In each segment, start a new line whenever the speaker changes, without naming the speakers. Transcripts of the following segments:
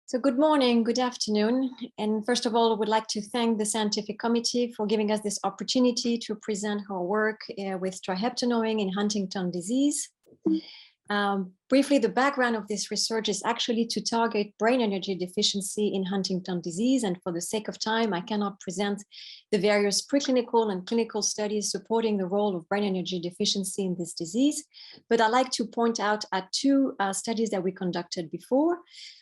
So good morning, good afternoon. And first of all, I would like to thank the scientific committee for giving us this opportunity to present our work with triheptanoin in Huntington disease. Briefly, the background of this research is actually to target brain energy deficiency in Huntington disease. And for the sake of time, I cannot present the various preclinical and clinical studies supporting the role of brain energy deficiency in this disease. But I'd like to point out at two studies that we conducted before.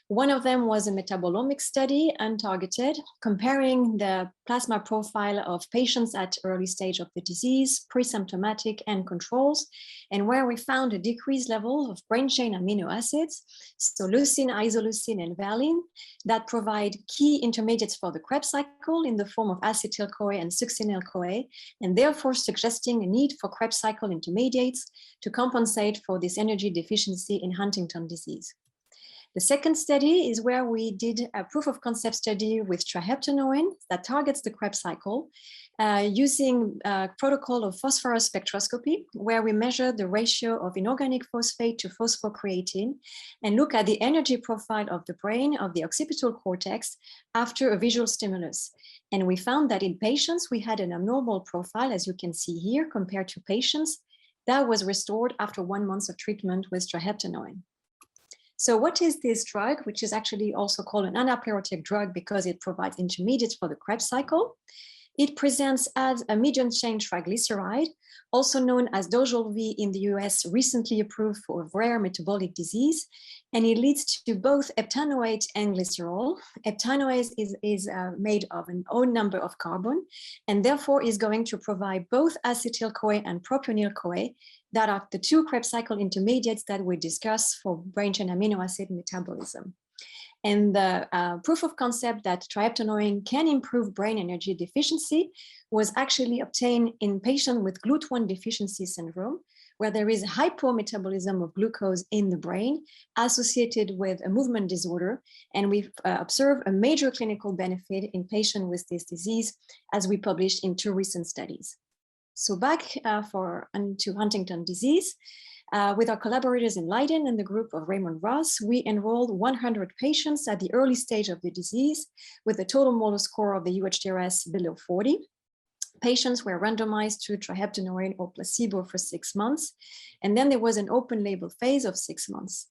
One of them was a metabolomic study, untargeted, comparing the plasma profile of patients at early stage of the disease, pre-symptomatic and controls, and where we found a decreased level of brain chain amino acids, so leucine, isoleucine, and valine, that provide key intermediates for the Krebs cycle in the form of acetyl-CoA and succinyl-CoA, and therefore suggesting a need for Krebs cycle intermediates to compensate for this energy deficiency in Huntington disease. The second study is where we did a proof of concept study with triheptanoin that targets the Krebs cycle using a protocol of phosphorus spectroscopy, where we measure the ratio of inorganic phosphate to phosphocreatine and look at the energy profile of the brain of the occipital cortex after a visual stimulus. And we found that in patients, we had an abnormal profile, as you can see here, compared to patients that was restored after 1 month of treatment with triheptanoin. So what is this drug, which is actually also called an anaplerotic drug because it provides intermediates for the Krebs cycle? It presents as a medium chain triglyceride, also known as Dojolvi in the US, recently approved for rare metabolic disease, and it leads to both heptanoate and glycerol. Heptanoate is made of an odd number of carbon, and therefore is going to provide both acetyl-CoA and propionyl-CoA, that are the two Krebs cycle intermediates that we discuss for brain chain amino acid metabolism. And the proof of concept that triheptanoin can improve brain energy deficiency was actually obtained in patients with GLUT1 deficiency syndrome, where there is a hypometabolism of glucose in the brain associated with a movement disorder. And we've observed a major clinical benefit in patients with this disease, as we published in 2 recent studies. So back to Huntington disease, with our collaborators in Leiden and the group of Raymond Ross, we enrolled 100 patients at the early stage of the disease with a total motor score of the UHDRS below 40. Patients were randomized to triheptanoin or placebo for 6 months, and then there was an open label phase of 6 months.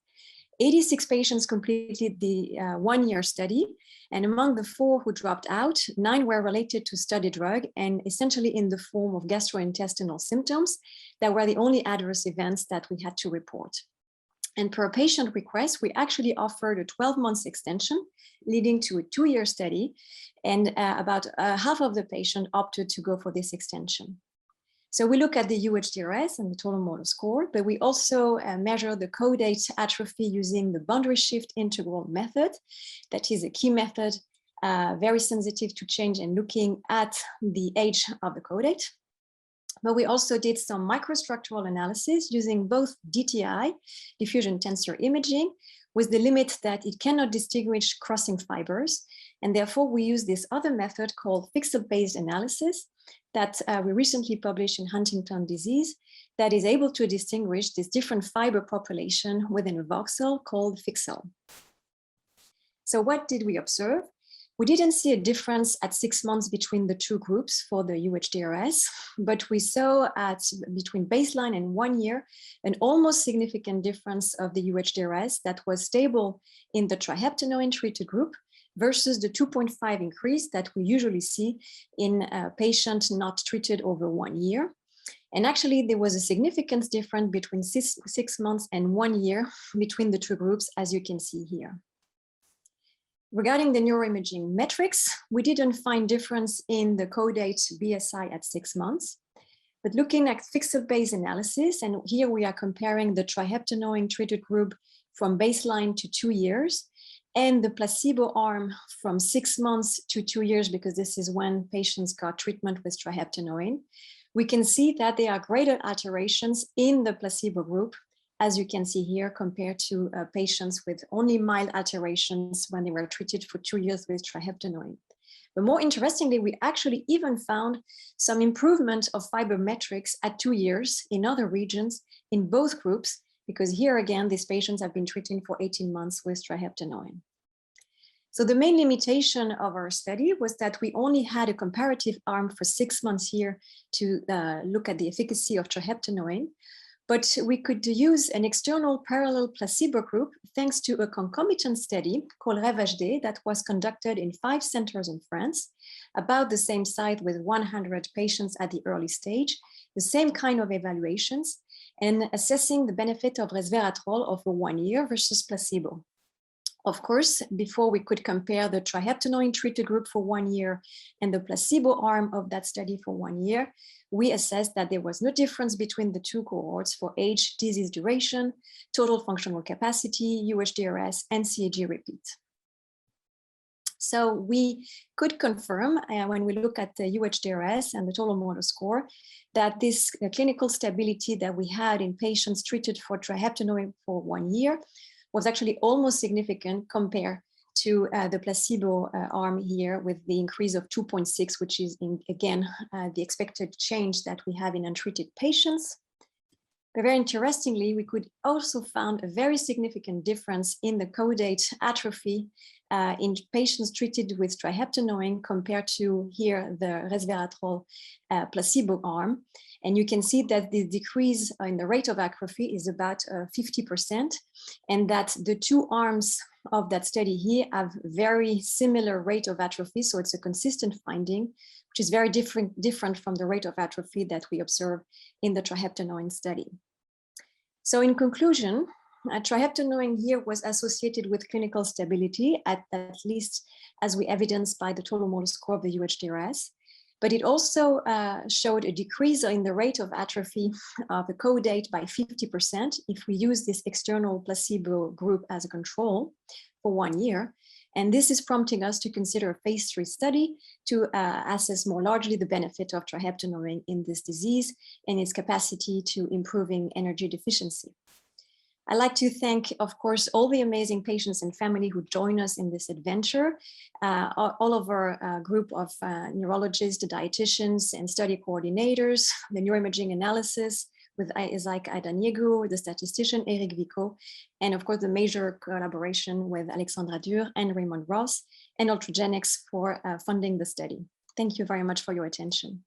86 patients completed the 1-year study, and among the 4 who dropped out, 9 were related to study drug and essentially in the form of gastrointestinal symptoms that were the only adverse events that we had to report. And per patient request, we actually offered a 12-month extension leading to a 2-year study, and about half of the patient opted to go for this extension. So we look at the UHDRS and the total motor score, but we also measure the caudate atrophy using the boundary shift integral method. That is a key method, very sensitive to change and looking at the age of the caudate. But we also did some microstructural analysis using both DTI, diffusion tensor imaging, with the limit that it cannot distinguish crossing fibers. And therefore we use this other method called pixel-based analysis that we recently published in Huntington disease that is able to distinguish this different fiber population within a voxel called pixel. So what did we observe? We didn't see a difference at 6 months between the 2 groups for the UHDRS, but we saw between baseline and 1 year, an almost significant difference of the UHDRS that was stable in the triheptanoin treated group versus the 2.5 increase that we usually see in a patient not treated over 1 year. And actually, there was a significant difference between 6 months and 1 year between the 2 groups, as you can see here. Regarding the neuroimaging metrics, we didn't find difference in the caudate BSI at 6 months. But looking at pixel-based analysis, and here we are comparing the triheptanoin treated group from baseline to 2 years, and the placebo arm from 6 months to 2 years, because this is when patients got treatment with triheptanoin, we can see that there are greater alterations in the placebo group, as you can see here, compared to patients with only mild alterations when they were treated for 2 years with triheptanoin. But more interestingly, we actually even found some improvement of fiber metrics at 2 years in other regions in both groups, because here again, these patients have been treated for 18 months with triheptanoin. So the main limitation of our study was that we only had a comparative arm for 6 months here to look at the efficacy of triheptanoin, but we could use an external parallel placebo group thanks to a concomitant study called EHDN that was conducted in 5 centers in France, about the same size with 100 patients at the early stage, the same kind of evaluations, and assessing the benefit of resveratrol over 1 year versus placebo. Of course, before we could compare the triheptanoin treated group for 1 year and the placebo arm of that study for 1 year, we assessed that there was no difference between the two cohorts for age, disease duration, total functional capacity, UHDRS, and CAG repeat. So we could confirm when we look at the UHDRS and the total motor score that this clinical stability that we had in patients treated for triheptanoin for 1 year was actually almost significant compared to the placebo arm here with the increase of 2.6, which is again the expected change that we have in untreated patients. But very interestingly, we could also find a very significant difference in the caudate atrophy in patients treated with triheptanoin compared to here the resveratrol placebo arm. And you can see that the decrease in the rate of atrophy is about 50%, and that the two arms of that study here have very similar rate of atrophy. So it's a consistent finding, which is very different from the rate of atrophy that we observe in the triheptanoin study. So in conclusion, triheptanoin here was associated with clinical stability, at least as we evidenced by the total motor score of the UHDRS. But it also showed a decrease in the rate of atrophy of the caudate by 50% if we use this external placebo group as a control for 1 year. And this is prompting us to consider a phase 3 study to assess more largely the benefit of triheptanoin in this disease and its capacity to improving energy deficiency. I'd like to thank, of course, all the amazing patients and family who join us in this adventure, all of our group of neurologists, the dietitians, and study coordinators, the neuroimaging analysis with Isaac Adaniego, the statistician Eric Vico, and of course the major collaboration with Alexandra Dur and Raymond Ross, and Ultragenics for funding the study. Thank you very much for your attention.